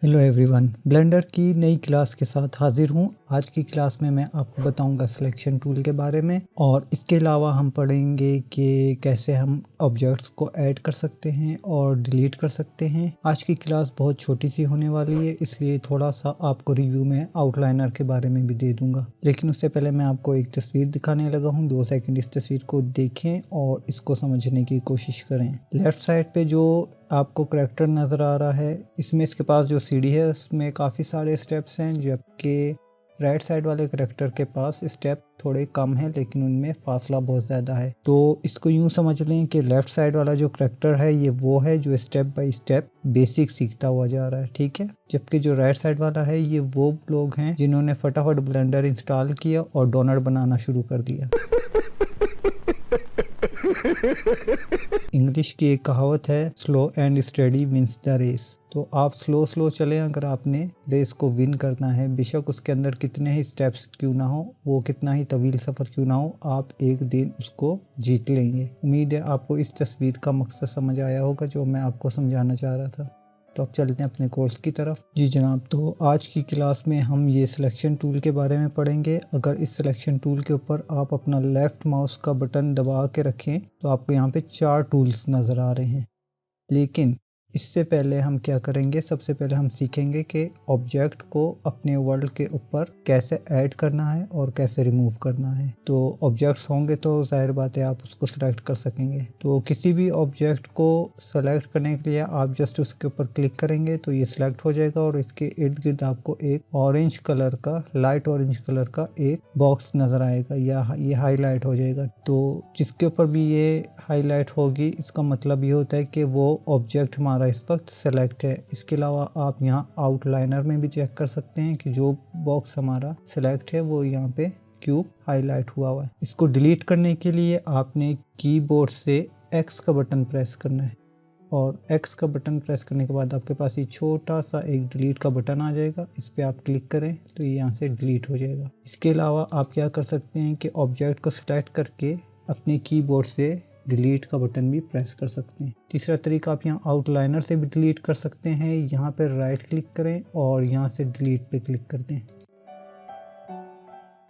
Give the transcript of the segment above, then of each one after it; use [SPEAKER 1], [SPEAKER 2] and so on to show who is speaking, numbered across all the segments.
[SPEAKER 1] Hello everyone, blender की नई class के साथ हाजिर हूँ। आज की क्लास में मैं आपको बताऊंगा सिलेक्शन टूल के बारे में और इसके अलावा हम पढ़ेंगे कि कैसे हम ऑब्जेक्ट्स को ऐड कर सकते हैं और डिलीट कर सकते हैं। आज की क्लास बहुत छोटी सी होने वाली है, इसलिए थोड़ा सा आपको रिव्यू में आउटलाइनर के बारे में भी दे दूंगा। लेकिन उससे पहले मैं आपको एक तस्वीर दिखाने लगा हूँ। 2 सेकंड इस तस्वीर को देखें और इसको समझने की कोशिश करें। लेफ्ट साइड पे जो आपको करैक्टर नज़र आ रहा है, इसमें इसके पास जो सीढ़ी है उसमें काफ़ी सारे स्टेप्स हैं, जबकि राइट साइड वाले करैक्टर के पास स्टेप थोड़े कम है लेकिन उनमें फासला बहुत ज़्यादा है। तो इसको यूँ समझ लें कि लेफ़्ट साइड वाला जो करैक्टर है ये वो है जो स्टेप बाय स्टेप बेसिक सीखता हुआ जा रहा है, ठीक है। जबकि जो राइट साइड वाला है ये वो लोग हैं जिन्होंने फटाफट ब्लेंडर इंस्टॉल किया और डोनट बनाना शुरू कर दिया। इंग्लिश की एक कहावत है, slow and steady wins the race. तो आप स्लो चलें अगर आपने रेस को विन करना है। बेशक उसके अंदर कितने ही स्टेप्स क्यों ना हो, वो कितना ही तवील सफ़र क्यों ना हो, आप एक दिन उसको जीत लेंगे। उम्मीद है आपको इस तस्वीर का मकसद समझ आया होगा जो मैं आपको समझाना चाह रहा था। तो अब चलते हैं अपने कोर्स की तरफ। जी जनाब, तो आज की क्लास में हम ये सिलेक्शन टूल के बारे में पढ़ेंगे। अगर इस सिलेक्शन टूल के ऊपर आप अपना लेफ़्ट माउस का बटन दबा के रखें तो आपको यहाँ पे 4 टूल्स नज़र आ रहे हैं। लेकिन इससे पहले हम क्या करेंगे, सबसे पहले हम सीखेंगे कि ऑब्जेक्ट को अपने वर्ल्ड के ऊपर कैसे ऐड करना है और कैसे रिमूव करना है। तो ऑब्जेक्ट्स होंगे तो जाहिर बात है आप उसको सिलेक्ट कर सकेंगे। तो किसी भी ऑब्जेक्ट को सेलेक्ट करने के लिए आप जस्ट उसके ऊपर क्लिक करेंगे तो ये सिलेक्ट हो जाएगा और इसके इर्द गिर्द आपको एक ऑरेंज कलर का, लाइट ऑरेंज कलर का एक बॉक्स नज़र आएगा या ये हाईलाइट हो जाएगा। तो जिसके ऊपर भी ये हाईलाइट होगी इसका मतलब ये होता है कि वो ऑब्जेक्ट हमारा इस वक्त सेलेक्ट है। इसके अलावा आप यहाँ आउटलाइनर में भी चेक कर सकते हैं कि जो बॉक्स हमारा सेलेक्ट है वो यहाँ पे क्यूब हाईलाइट हुआ है। इसको डिलीट करने के लिए आपने कीबोर्ड से X का बटन प्रेस करना है और X का बटन प्रेस करने के बाद आपके पास ये छोटा सा एक डिलीट का बटन आ जाएगा। इस पर आप क्लिक करें तो ये यहाँ से डिलीट हो जाएगा। इसके अलावा आप क्या कर सकते हैं कि ऑब्जेक्ट को सिलेक्ट करके अपने कीबोर्ड से डिलीट का बटन भी प्रेस कर सकते हैं। तीसरा तरीका, आप यहाँ आउटलाइनर से भी डिलीट कर सकते हैं। यहाँ पर राइट क्लिक करें और यहाँ से डिलीट पे क्लिक कर दें।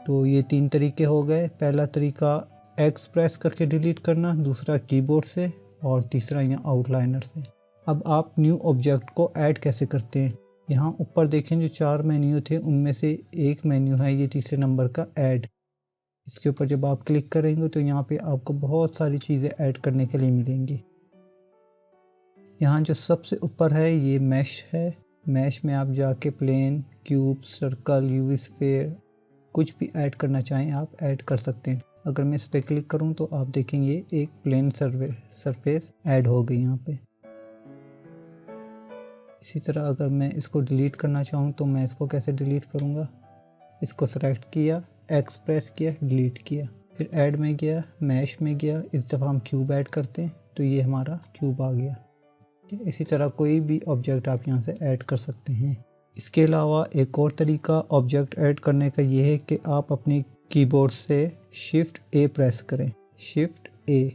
[SPEAKER 1] तो ये 3 तरीके हो गए। पहला तरीका X प्रेस करके डिलीट करना, दूसरा कीबोर्ड से और तीसरा यहाँ आउटलाइनर से। अब आप न्यू ऑब्जेक्ट को ऐड कैसे करते हैं, यहाँ ऊपर देखें जो 4 मेन्यू थे उनमें से एक मेन्यू है ये तीसरे नंबर का ऐड। इसके ऊपर जब आप क्लिक करेंगे तो यहाँ पे आपको बहुत सारी चीज़ें ऐड करने के लिए मिलेंगी। यहाँ जो सबसे ऊपर है ये मैश है। मैश में आप जाके plane, cube, circle, UV sphere कुछ भी ऐड करना चाहें आप ऐड कर सकते हैं। अगर मैं इस पर क्लिक करूं तो आप देखेंगे एक प्लेन सरफेस ऐड हो गई यहाँ पे। इसी तरह अगर मैं इसको डिलीट करना चाहूँ तो मैं इसको कैसे डिलीट करूँगा, इसको सेलेक्ट किया, X प्रेस किया, डिलीट किया, फिर ऐड में गया, मैश में गया, इस दफ़ा हम क्यूब ऐड करते हैं तो ये हमारा क्यूब आ गया। इसी तरह कोई भी ऑब्जेक्ट आप यहाँ से ऐड कर सकते हैं। इसके अलावा एक और तरीका ऑब्जेक्ट ऐड करने का ये है कि आप अपनी कीबोर्ड से शिफ्ट A प्रेस करें। शिफ्ट A,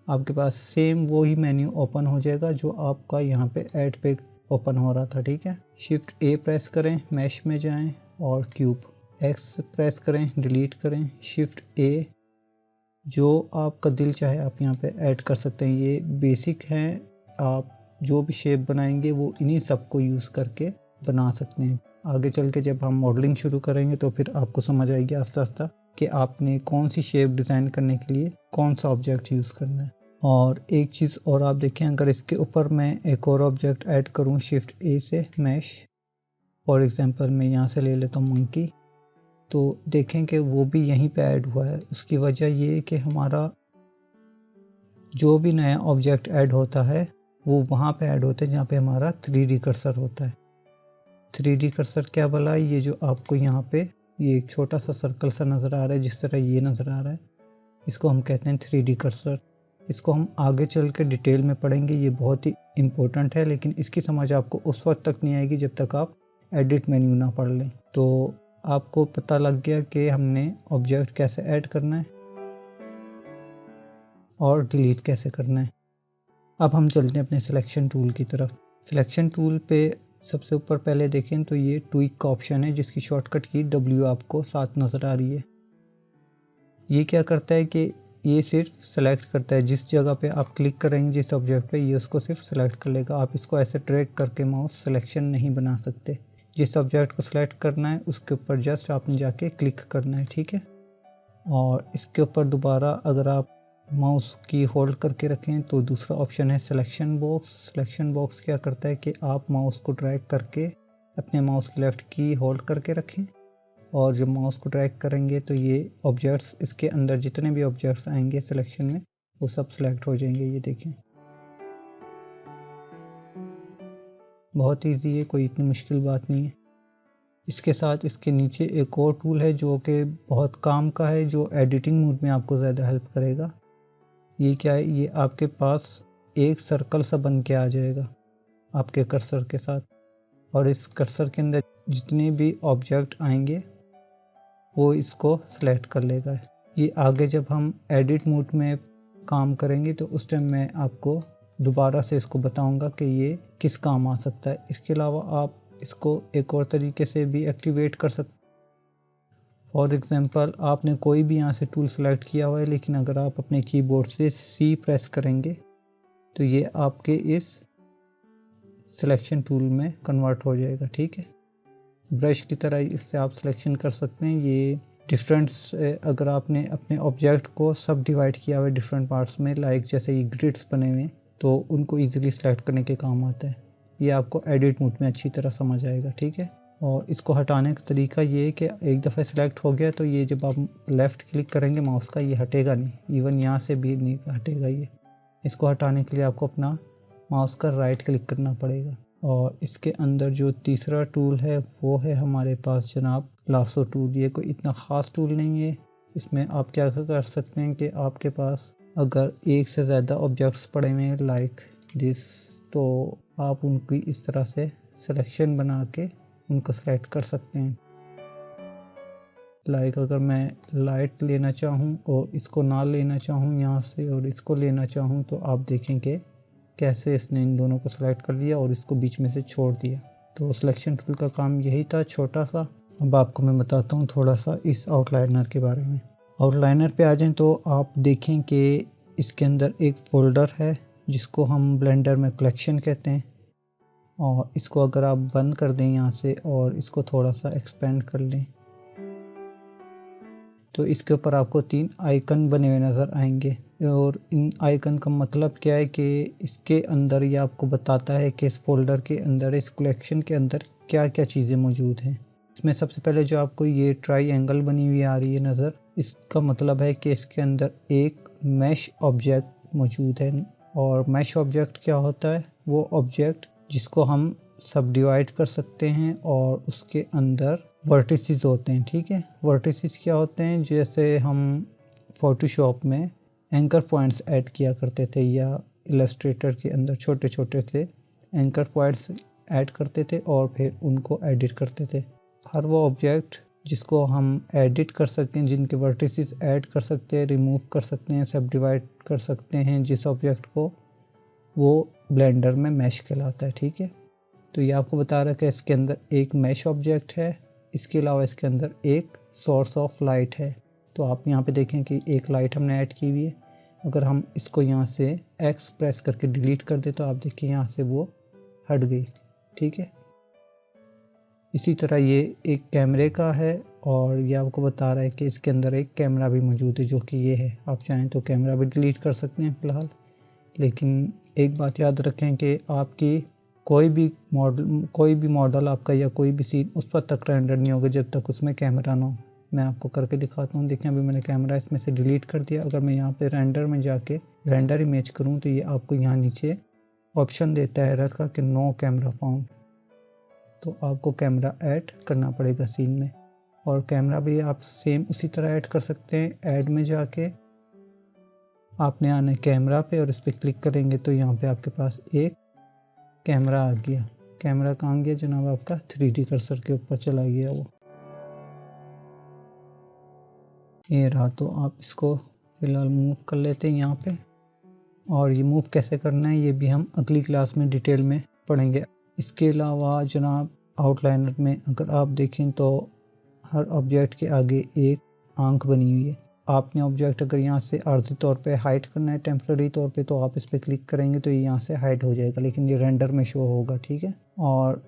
[SPEAKER 1] आपके पास सेम वही मेन्यू ओपन हो जाएगा जो आपका यहाँ पे ऐड पे ओपन हो रहा था, ठीक है। शिफ्ट A प्रेस करें, मैश में जाएं और क्यूब, X प्रेस करें, डिलीट करें, शिफ्ट A, जो आपका दिल चाहे आप यहाँ पे ऐड कर सकते हैं। ये बेसिक हैं, आप जो भी शेप बनाएंगे वो इन्हीं सब को यूज़ करके बना सकते हैं। आगे चल के जब हम मॉडलिंग शुरू करेंगे तो फिर आपको समझ आएगी आस्ता आस्ता कि आपने कौन सी शेप डिज़ाइन करने के लिए कौन सा ऑब्जेक्ट यूज़ करना है। और एक चीज़ और आप देखें, अगर इसके ऊपर मैं एक और ऑब्जेक्ट ऐड करूँ शिफ्ट A से, मैश, फॉर एग्जांपल मैं यहाँ से ले लेता हूँ मंकी, तो देखें कि वो भी यहीं पे ऐड हुआ है। उसकी वजह ये है कि हमारा जो भी नया ऑब्जेक्ट ऐड होता है वो वहाँ पे ऐड होता है जहाँ पे हमारा 3D कर्सर होता है। 3D कर्सर क्या भला है, ये जो आपको यहाँ पे ये एक छोटा सा सर्कल सा नज़र आ रहा है, जिस तरह ये नज़र आ रहा है, इसको हम कहते हैं 3D कर्सर। इसको हम आगे चल के डिटेल में पढ़ेंगे, ये बहुत ही इम्पोर्टेंट है, लेकिन इसकी समझ आपको उस वक्त तक नहीं आएगी जब तक आप एडिट मेन्यू ना पढ़ लें। तो आपको पता लग गया कि हमने ऑब्जेक्ट कैसे ऐड करना है और डिलीट कैसे करना है। अब हम चलते हैं अपने सिलेक्शन टूल की तरफ। सिलेक्शन टूल पे सबसे ऊपर पहले देखें तो ये ट्विक का ऑप्शन है जिसकी शॉर्टकट की W आपको साथ नज़र आ रही है। ये क्या करता है कि ये सिर्फ सेलेक्ट करता है, जिस जगह पे आप क्लिक करेंगे जिस ऑब्जेक्ट पे, ये उसको सिर्फ सेलेक्ट कर लेगा। आप इसको ऐसे ड्रैग करके माउस सिलेक्शन नहीं बना सकते। जिस ऑब्जेक्ट को सिलेक्ट करना है उसके ऊपर जस्ट आपने जाके क्लिक करना है, ठीक है। और इसके ऊपर दोबारा अगर आप माउस की होल्ड करके रखें तो दूसरा ऑप्शन है सिलेक्शन बॉक्स। सिलेक्शन बॉक्स क्या करता है कि आप माउस को ड्रैग करके अपने माउस की लेफ़्ट की होल्ड करके रखें, और जब माउस को ड्रैग करेंगे तो ये ऑब्जेक्ट्स, इसके अंदर जितने भी ऑब्जेक्ट्स आएंगे सिलेक्शन में, वो सब सिलेक्ट हो जाएंगे। ये देखें, बहुत ईजी है, कोई इतनी मुश्किल बात नहीं है। इसके साथ इसके नीचे एक और टूल है जो कि बहुत काम का है, जो एडिटिंग मोड में आपको ज़्यादा हेल्प करेगा। ये क्या है, ये आपके पास एक सर्कल सा बन के आ जाएगा आपके कर्सर के साथ, और इस कर्सर के अंदर जितने भी ऑब्जेक्ट आएंगे वो इसको सेलेक्ट कर लेगा। ये आगे जब हम एडिट मोड में काम करेंगे तो उस टाइम मैं आपको दोबारा से इसको बताऊंगा कि ये किस काम आ सकता है। इसके अलावा आप इसको एक और तरीके से भी एक्टिवेट कर सकते। फॉर एग्ज़ाम्पल, आपने कोई भी यहाँ से टूल सेलेक्ट किया हुआ है, लेकिन अगर आप अपने कीबोर्ड से C प्रेस करेंगे तो ये आपके इस सिलेक्शन टूल में कन्वर्ट हो जाएगा, ठीक है। ब्रश की तरह इससे आप सिलेक्शन कर सकते हैं। ये डिफरेंट, अगर आपने अपने ऑब्जेक्ट को सब डिवाइड किया हुआ है डिफरेंट पार्ट्स में, लाइक जैसे ये ग्रिड्स बने हुए हैं, तो उनको ईजिली सेलेक्ट करने के काम आता है। ये आपको एडिट मोड में अच्छी तरह समझ आएगा, ठीक है। और इसको हटाने का तरीका ये है कि एक दफ़ा सेलेक्ट हो गया तो ये जब आप लेफ़्ट क्लिक करेंगे माउस का, ये हटेगा नहीं, इवन यहाँ से भी नहीं हटेगा ये। इसको हटाने के लिए आपको अपना माउस का राइट क्लिक करना पड़ेगा। और इसके अंदर जो तीसरा टूल है वो है हमारे पास जनाब लासो टूल। ये कोई इतना ख़ास टूल नहीं है। इसमें आप क्या कर सकते हैं कि आपके पास अगर एक से ज़्यादा ऑब्जेक्ट्स पड़े हुए हैं लाइक दिस, तो आप उनकी इस तरह से सिलेक्शन बना के उनको सेलेक्ट कर सकते हैं। लाइक अगर मैं लाइट लेना चाहूँ और इसको ना लेना चाहूँ यहाँ से, और इसको लेना चाहूँ, तो आप देखेंगे कैसे इसने इन दोनों को सेलेक्ट कर लिया और इसको बीच में से छोड़ दिया। तो सिलेक्शन टूल का काम यही था, छोटा सा। अब आपको मैं बताता हूँ थोड़ा सा इस आउटलाइनर के बारे में। आउटलाइनर पे आ जाएं तो आप देखें कि इसके अंदर एक फ़ोल्डर है जिसको हम ब्लेंडर में कलेक्शन कहते हैं, और इसको अगर आप बंद कर दें यहाँ से और इसको थोड़ा सा एक्सपेंड कर लें तो इसके ऊपर आपको 3 आइकन बने हुए नज़र आएंगे। और इन आइकन का मतलब क्या है कि इसके अंदर ये आपको बताता है कि इस फोल्डर के अंदर, इस कलेक्शन के अंदर क्या क्या चीज़ें मौजूद हैं। इसमें सबसे पहले जो आपको ये ट्रायंगल बनी हुई आ रही है नज़र, इसका मतलब है कि इसके अंदर एक मैश ऑब्जेक्ट मौजूद है। और मैश ऑब्जेक्ट क्या होता है? वो ऑब्जेक्ट जिसको हम सब डिवाइड कर सकते हैं और उसके अंदर वर्टिसेस होते हैं, ठीक है। वर्टिसेस क्या होते हैं? जैसे हम फोटोशॉप में एंकर पॉइंट्स ऐड किया करते थे, या इलस्ट्रेटर के अंदर छोटे छोटे से एंकर पॉइंट्स ऐड करते थे और फिर उनको एडिट करते थे। हर वो ऑब्जेक्ट जिसको हम एडिट कर सकते हैं, जिनके वर्टिसेस ऐड कर सकते हैं, रिमूव कर सकते हैं, सब डिवाइड कर सकते हैं जिस ऑब्जेक्ट को, वो ब्लेंडर में मैश कहलाता है, ठीक है। तो ये आपको बता रहा है कि इसके अंदर एक मैश ऑब्जेक्ट है। इसके अलावा इसके अंदर एक सोर्स ऑफ लाइट है। तो आप यहाँ पे देखें कि एक लाइट हमने ऐड की हुई है। अगर हम इसको यहाँ से एक्स प्रेस करके डिलीट कर दें तो आप देखिए यहाँ से वो हट गई, ठीक है। इसी तरह ये एक कैमरे का है, और ये आपको बता रहा है कि इसके अंदर एक कैमरा भी मौजूद है, जो कि ये है। आप चाहें तो कैमरा भी डिलीट कर सकते हैं फ़िलहाल, लेकिन एक बात याद रखें कि आपकी कोई भी मॉडल आपका या कोई भी सीन उस पर तक रेंडर नहीं होगा जब तक उसमें कैमरा ना हो। मैं आपको करके दिखाता हूँ। देखें, अभी मैंने कैमरा इसमें से डिलीट कर दिया। अगर मैं यहाँ पे रेंडर में जाके रेंडर इमेज करूँ तो ये आपको यहाँ नीचे ऑप्शन देता है एरर का कि नो कैमरा फाउंड। तो आपको कैमरा ऐड करना पड़ेगा सीन में, और कैमरा भी आप सेम उसी तरह ऐड कर सकते हैं। ऐड में जाके आपने आना है कैमरा पे और इस पर क्लिक करेंगे तो यहाँ पे आपके पास एक कैमरा आ गया। कैमरा कहाँ गया जनाब? आपका 3D कर्सर के ऊपर चला गया वो, ये रहा। तो आप इसको फ़िलहाल मूव कर लेते हैं यहाँ पे, और ये मूव कैसे करना है ये भी हम अगली क्लास में डिटेल में पढ़ेंगे। इसके अलावा जनाब आउटलाइनर में अगर आप देखें तो हर ऑब्जेक्ट के आगे एक आंख बनी हुई है। आपने ऑब्जेक्ट अगर यहाँ से आर्जी तौर पे हाइड करना है टेम्पररी तौर पे तो आप इस पर क्लिक करेंगे तो ये यहाँ से हाइड हो जाएगा, लेकिन ये रेंडर में शो होगा, ठीक है। और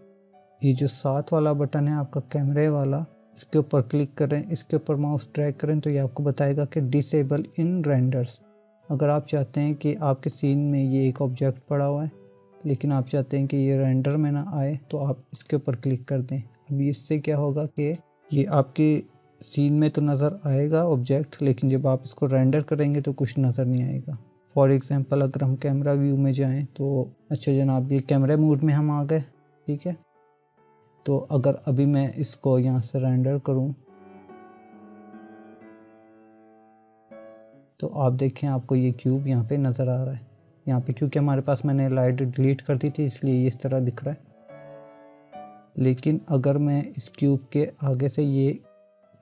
[SPEAKER 1] ये जो साथ वाला बटन है आपका कैमरे वाला, इसके ऊपर क्लिक करें, इसके ऊपर माउस ड्रैग करें तो ये आपको बताएगा कि डिसेबल इन रेंडर्स। अगर आप चाहते हैं कि आपके सीन में ये एक ऑब्जेक्ट पड़ा हुआ है लेकिन आप चाहते हैं कि ये रेंडर में ना आए तो आप इसके ऊपर क्लिक कर दें। अभी इससे क्या होगा कि ये आपके सीन में तो नज़र आएगा ऑब्जेक्ट, लेकिन जब आप इसको रेंडर करेंगे तो कुछ नज़र नहीं आएगा। फॉर एग्जांपल अगर हम कैमरा व्यू में जाएं तो अच्छा जनाब ये कैमरा मोड में हम आ गए, ठीक है। तो अगर अभी मैं इसको यहाँ से रेंडर करूँ तो आप देखें आपको ये क्यूब यहाँ पे नज़र आ रहा है। यहाँ पे क्योंकि हमारे पास मैंने लाइट डिलीट कर दी थी इसलिए ये इस तरह दिख रहा है। लेकिन अगर मैं इस क्यूब के आगे से ये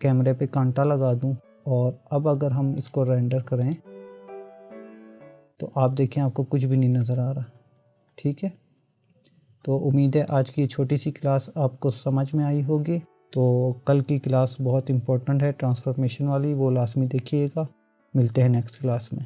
[SPEAKER 1] कैमरे पे कांटा लगा दूं और अब अगर हम इसको रेंडर करें तो आप देखें आपको कुछ भी नहीं नज़र आ रहा, ठीक है। तो उम्मीद है आज की छोटी सी क्लास आपको समझ में आई होगी। तो कल की क्लास बहुत इम्पोर्टेंट है ट्रांसफॉर्मेशन वाली, वो लाजमी देखिएगा। मिलते हैं नेक्स्ट क्लास में।